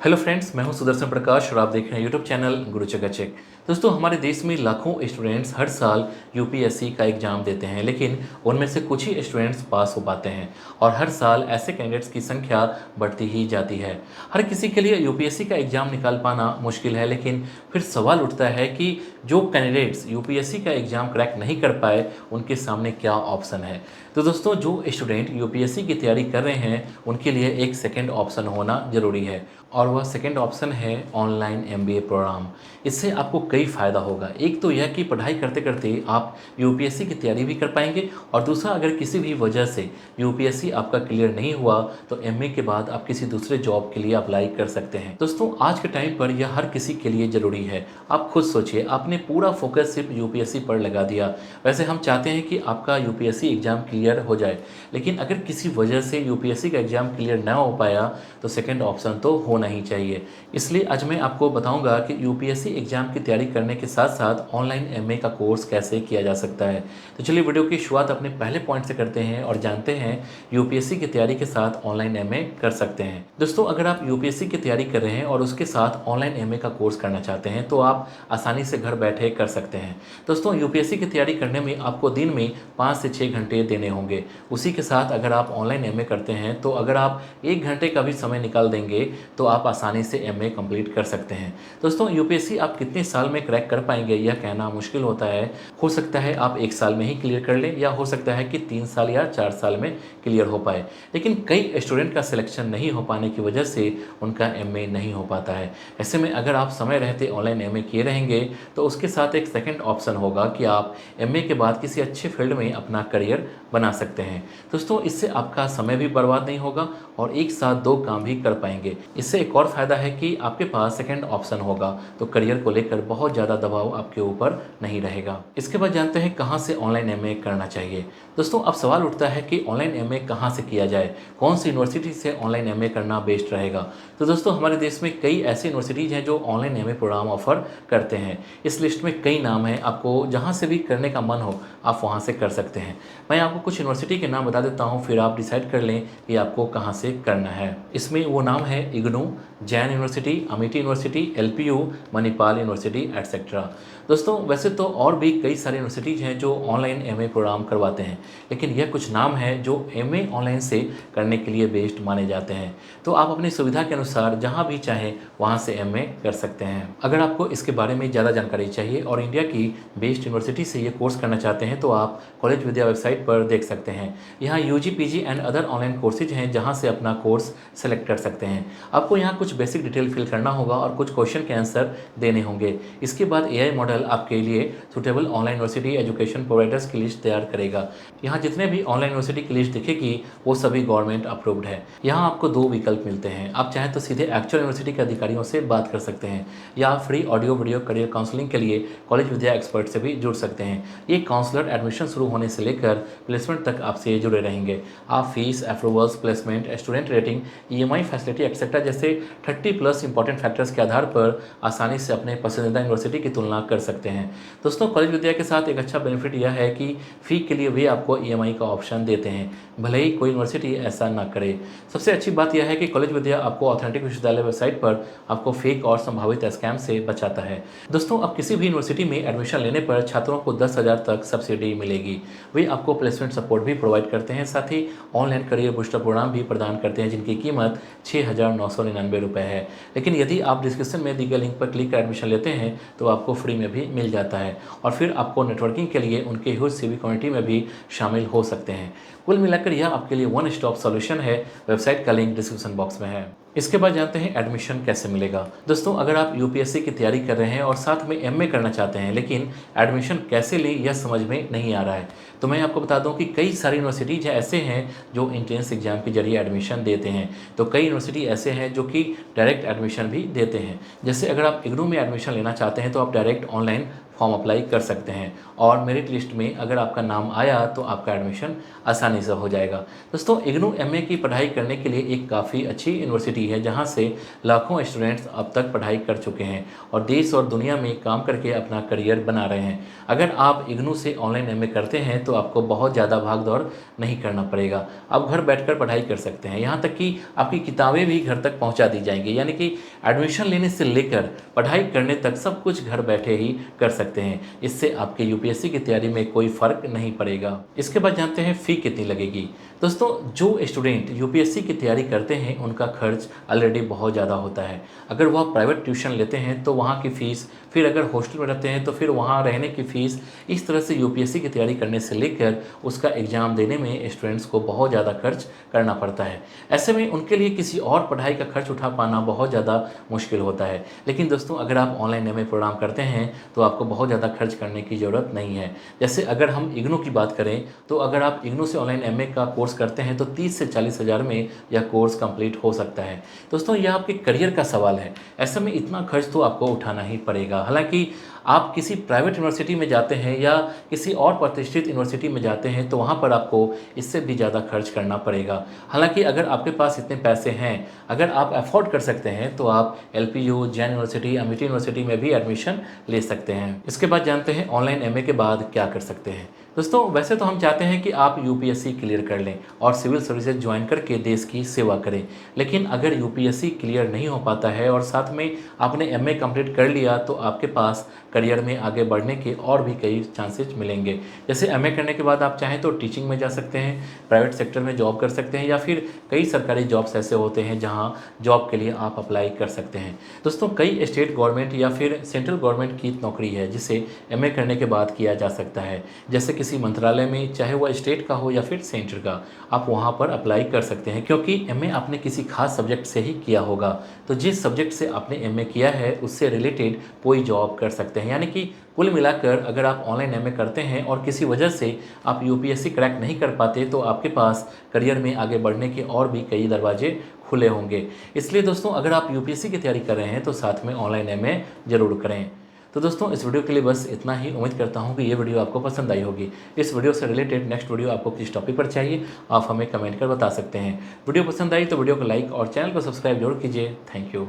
Hello friends, मैं हूं सुदर्शन प्रकाश और आप देख रहे हैं यूट्यूब चैनल गुरु चका चेक। दोस्तों, हमारे देश में लाखों स्टूडेंट्स हर साल यूपीएससी का एग्ज़ाम देते हैं, लेकिन उनमें से कुछ ही स्टूडेंट्स पास हो पाते हैं और हर साल ऐसे कैंडिडेट्स की संख्या बढ़ती ही जाती है। हर किसी के लिए यूपीएससी का एग्ज़ाम निकाल पाना मुश्किल है, लेकिन फिर सवाल उठता है कि जो कैंडिडेट्स यूपीएससी का एग्ज़ाम क्रैक नहीं कर पाए, उनके सामने क्या ऑप्शन है। तो दोस्तों, जो स्टूडेंट यूपीएससी की तैयारी कर रहे हैं, उनके लिए एक सेकेंड ऑप्शन होना ज़रूरी है और वह सेकेंड ऑप्शन है ऑनलाइन एमबीए प्रोग्राम। इससे आपको कई फ़ायदा होगा। एक तो यह कि पढ़ाई करते करते आप यूपीएससी की तैयारी भी कर पाएंगे और दूसरा, अगर किसी भी वजह से यूपीएससी आपका क्लियर नहीं हुआ तो एमए के बाद आप किसी दूसरे जॉब के लिए अप्लाई कर सकते हैं। दोस्तों, आज के टाइम पर यह हर किसी के लिए ज़रूरी है। आप खुद सोचिए, आपने पूरा फोकस सिर्फ यूपीएससी पर लगा दिया। वैसे हम चाहते हैं कि आपका यूपीएससी एग्ज़ाम क्लियर हो जाए, लेकिन अगर किसी वजह से यूपीएससी का एग्ज़ाम क्लियर ना हो पाया तो सेकेंड ऑप्शन तो होना ही चाहिए। इसलिए आज मैं आपको बताऊंगा कि यूपीएससी एग्ज़ाम की तैयारी करने के साथ साथ ऑनलाइन एमए का कोर्स कैसे किया जा सकता है। तो चलिए वीडियो की शुरुआत अपने पहले पॉइंट से करते हैं और जानते हैं यूपीएससी की तैयारी के साथ ऑनलाइन एमए कर सकते हैं। दोस्तों, अगर आप यूपीएससी की तैयारी कर रहे हैं और उसके साथ ऑनलाइन एमए का कोर्स करना चाहते हैं तो आप आसानी से घर बैठे कर सकते हैं। दोस्तों, यूपीएससी की तैयारी करने में आपको दिन में 5 से 6 घंटे देने होंगे। उसी के साथ अगर आप ऑनलाइन एमए करते हैं तो अगर आप 1 घंटे का भी समय निकाल देंगे तो आप आसानी से एमए कंप्लीट कर सकते हैं। दोस्तों, यूपीएससी आप कितने साल में क्रैक कर पाएंगे यह कहना मुश्किल होता है। हो सकता है आप 1 साल में ही क्लियर कर लें या हो सकता है कि 3 साल या 4 साल में क्लियर हो पाए, लेकिन कई स्टूडेंट का सिलेक्शन नहीं हो पाने की वजह से उनका एमए नहीं हो पाता है। ऐसे में अगर आप समय रहते ऑनलाइन एमए किए रहेंगे तो उसके साथ एक सेकेंड ऑप्शन होगा कि आप एमए के बाद किसी अच्छे फील्ड में अपना करियर बना सकते हैं। दोस्तों, इससे आपका समय भी बर्बाद नहीं होगा और एक साथ 2 काम भी कर पाएंगे। इससे एक और फ़ायदा है कि आपके पास सेकेंड ऑप्शन होगा तो करियर को लेकर बहुत ज़्यादा दबाव आपके ऊपर नहीं रहेगा। इसके बाद जानते हैं कहाँ से ऑनलाइन एमए करना चाहिए। दोस्तों, अब सवाल उठता है कि ऑनलाइन एमए कहाँ से किया जाए, कौन सी यूनिवर्सिटी से ऑनलाइन एमए करना बेस्ट रहेगा। तो दोस्तों, हमारे देश में कई ऐसी यूनिवर्सिटीज़ हैं जो ऑनलाइन एमए प्रोग्राम ऑफर करते हैं। इस लिस्ट में कई नाम हैं, आपको जहाँ से भी करने का मन हो आप वहाँ से कर सकते हैं। मैं आपको कुछ यूनिवर्सिटी के नाम बता देता हूँ, फिर आप डिसाइड कर लें कि आपको कहाँ से करना है। इसमें वो नाम है IGNOU, Jain university, Amity university, LPU, Manipal university etcetera. दोस्तों, वैसे तो और भी कई सारी यूनिवर्सिटीज़ हैं जो ऑनलाइन एमए प्रोग्राम करवाते हैं, लेकिन यह कुछ नाम हैं जो एमए ऑनलाइन से करने के लिए बेस्ट माने जाते हैं। तो आप अपनी सुविधा के अनुसार जहाँ भी चाहें वहाँ से एमए कर सकते हैं। अगर आपको इसके बारे में ज़्यादा जानकारी चाहिए और इंडिया की बेस्ट यूनिवर्सिटी से ये कोर्स करना चाहते हैं तो आप कॉलेज विद्या वेबसाइट पर देख सकते हैं। यहाँ UG, PG and other online courses हैं जहाँ से अपना कोर्स सेलेक्ट कर सकते हैं। आपको यहाँ कुछ बेसिक डिटेल फिल करना होगा और कुछ क्वेश्चन के आंसर देने होंगे। इसके बाद एआई मॉडल आपके लिए suitable online university education providers की लिस्ट तैयार करेगा। यहाँ जितने भी ऑनलाइन यूनिवर्सिटी की लिस्ट दिखेगी वो सभी गवर्नमेंट अप्रूव्ड है। यहाँ आपको 2 विकल्प मिलते हैं। आप चाहें तो सीधे एक्चुअल यूनिवर्सिटी के अधिकारियों से बात कर सकते हैं या free audio video career counselling के लिए कॉलेज विद्या एक्सपर्ट से भी जुड़ सकते हैं। ये काउंसलर एडमिशन शुरू होने से लेकर प्लेसमेंट तक आपसे जुड़े रहेंगे। आप fees, approvals, placement, student rating, EMI facility etcetera जैसे 30+ इंपॉर्टेंट फैक्टर्स के आधार पर आसानी से अपने पसंदीदा यूनिवर्सिटी की तुलना कर सकते हैं। दोस्तों, कॉलेज विद्या के साथ एक अच्छा बेनिफिट यह है कि फ़ी के लिए वे आपको ईएमआई का ऑप्शन देते हैं, भले ही कोई यूनिवर्सिटी ऐसा ना करे। सबसे अच्छी बात यह है कि कॉलेज विद्या आपको ऑथेंटिक विश्वविद्यालय वेबसाइट पर आपको फेक और संभावित स्कैम से बचाता है। दोस्तों, अब किसी भी यूनिवर्सिटी में एडमिशन लेने पर छात्रों को 10,000 तक सब्सिडी मिलेगी। वे आपको प्लेसमेंट सपोर्ट भी प्रोवाइड करते हैं, साथ ही ऑनलाइन करियर बूस्टर प्रोग्राम भी प्रदान करते हैं जिनकी कीमत 6,999 रुपये है। लेकिन यदि आप डिस्क्रिप्शन में दी गई लिंक पर क्लिक कर एडमिशन लेते हैं तो आपको फ्री में भी मिल जाता है और फिर आपको नेटवर्किंग के लिए उनके ह्यूज सीवी कम्युनिटी में भी शामिल हो सकते हैं। कुल मिलाकर यह आपके लिए वन स्टॉप सॉल्यूशन है। वेबसाइट का लिंक डिस्क्रिप्शन बॉक्स में है। इसके बाद जानते हैं एडमिशन कैसे मिलेगा। दोस्तों, अगर आप यूपीएससी की तैयारी कर रहे हैं और साथ में एमए करना चाहते हैं लेकिन एडमिशन कैसे लें यह समझ में नहीं आ रहा है तो मैं आपको बता दूं कि कई सारी यूनिवर्सिटीज ऐसे हैं जो एंट्रेंस एग्जाम के जरिए एडमिशन देते हैं, तो कई यूनिवर्सिटी ऐसे हैं जो कि डायरेक्ट एडमिशन भी देते हैं। जैसे अगर आप इग्नू में एडमिशन लेना चाहते हैं तो आप डायरेक्ट ऑनलाइन फॉर्म अप्लाई कर सकते हैं और मेरिट लिस्ट में अगर आपका नाम आया तो आपका एडमिशन आसानी से हो जाएगा। दोस्तों, इग्नू एमए की पढ़ाई करने के लिए एक काफ़ी अच्छी यूनिवर्सिटी है जहाँ से लाखों स्टूडेंट्स अब तक पढ़ाई कर चुके हैं और देश और दुनिया में काम करके अपना करियर बना रहे हैं। अगर आप इग्नू से ऑनलाइन एमए करते हैं तो आपको बहुत ज़्यादा भाग दौड़ नहीं करना पड़ेगा। आप घर बैठकर पढ़ाई कर सकते हैं, यहाँ तक कि आपकी किताबें भी घर तक पहुँचा दी जाएंगी। यानी कि एडमिशन लेने से लेकर पढ़ाई करने तक सब कुछ घर बैठे ही कर सकते हैं। इससे आपके यूपीएससी की तैयारी में कोई फ़र्क नहीं पड़ेगा। इसके बाद जानते हैं फ़ी कितनी लगेगी। दोस्तों, जो स्टूडेंट यूपीएससी की तैयारी करते हैं उनका खर्च ऑलरेडी बहुत ज़्यादा होता है। अगर वह प्राइवेट ट्यूशन लेते हैं तो वहाँ की फ़ीस, फिर अगर हॉस्टल में रहते हैं तो फिर वहाँ रहने की फ़ीस, इस तरह से यूपीएससी की तैयारी करने से लेकर उसका एग्ज़ाम देने में स्टूडेंट्स को बहुत ज़्यादा खर्च करना पड़ता है। ऐसे में उनके लिए किसी और पढ़ाई का खर्च उठा पाना बहुत ज़्यादा मुश्किल होता है। लेकिन दोस्तों, अगर आप ऑनलाइन एमए प्रोग्राम करते हैं तो आपको बहुत ज़्यादा खर्च करने की ज़रूरत नहीं है। जैसे अगर हम इग्नू की बात करें तो अगर आप इग्नू से ऑनलाइन एमए का कोर्स करते हैं तो 30 से 40 हज़ार में यह कोर्स कंप्लीट हो सकता है। दोस्तों, यह आपके करियर का सवाल है, ऐसे में इतना खर्च तो आपको उठाना ही पड़ेगा। हालांकि आप किसी प्राइवेट यूनिवर्सिटी में जाते हैं या किसी और प्रतिष्ठित यूनिवर्सिटी में जाते हैं तो वहाँ पर आपको इससे भी ज़्यादा खर्च करना पड़ेगा। हालांकि अगर आपके पास इतने पैसे हैं, अगर आप अफोर्ड कर सकते हैं तो आप LPU, Jain university, Amity university में भी एडमिशन ले सकते हैं। इसके बाद जानते हैं ऑनलाइन एमए के बाद क्या कर सकते हैं। दोस्तों, वैसे तो हम चाहते हैं कि आप यूपीएससी क्लियर कर लें और सिविल सर्विसेज ज्वाइन करके देश की सेवा करें। लेकिन अगर यूपीएससी क्लियर नहीं हो पाता है और साथ में आपने एमए कंप्लीट कर लिया तो आपके पास करियर में आगे बढ़ने के और भी कई चांसेस मिलेंगे। जैसे एमए करने के बाद आप चाहें तो टीचिंग में जा सकते हैं, प्राइवेट सेक्टर में जॉब कर सकते हैं या फिर कई सरकारी जॉब्स ऐसे होते हैं जहाँ जॉब के लिए आप अप्लाई कर सकते हैं। दोस्तों, कई स्टेट गवर्नमेंट या फिर सेंट्रल गवर्नमेंट की नौकरी है जिसे एमए करने के बाद किया जा सकता है। जैसे किसी मंत्रालय में, चाहे वह स्टेट का हो या फिर सेंटर का, आप वहाँ पर अप्लाई कर सकते हैं क्योंकि एमए आपने किसी खास सब्जेक्ट से ही किया होगा। तो जिस सब्जेक्ट से आपने एमए किया है उससे रिलेटेड कोई जॉब कर सकते हैं। यानी कि कुल मिलाकर अगर आप ऑनलाइन एमए करते हैं और किसी वजह से आप यूपीएससी क्रैक नहीं कर पाते तो आपके पास करियर में आगे बढ़ने के और भी कई दरवाजे खुले होंगे। इसलिए दोस्तों, अगर आप यूपीएससी की तैयारी कर रहे हैं तो साथ में ऑनलाइन एमए ज़रूर करें। तो दोस्तों, इस वीडियो के लिए बस इतना ही। उम्मीद करता हूँ कि ये वीडियो आपको पसंद आई होगी। इस वीडियो से रिलेटेड नेक्स्ट वीडियो आपको किस टॉपिक पर चाहिए आप हमें कमेंट कर बता सकते हैं। वीडियो पसंद आई तो वीडियो को लाइक और चैनल को सब्सक्राइब जरूर कीजिए। Thank you.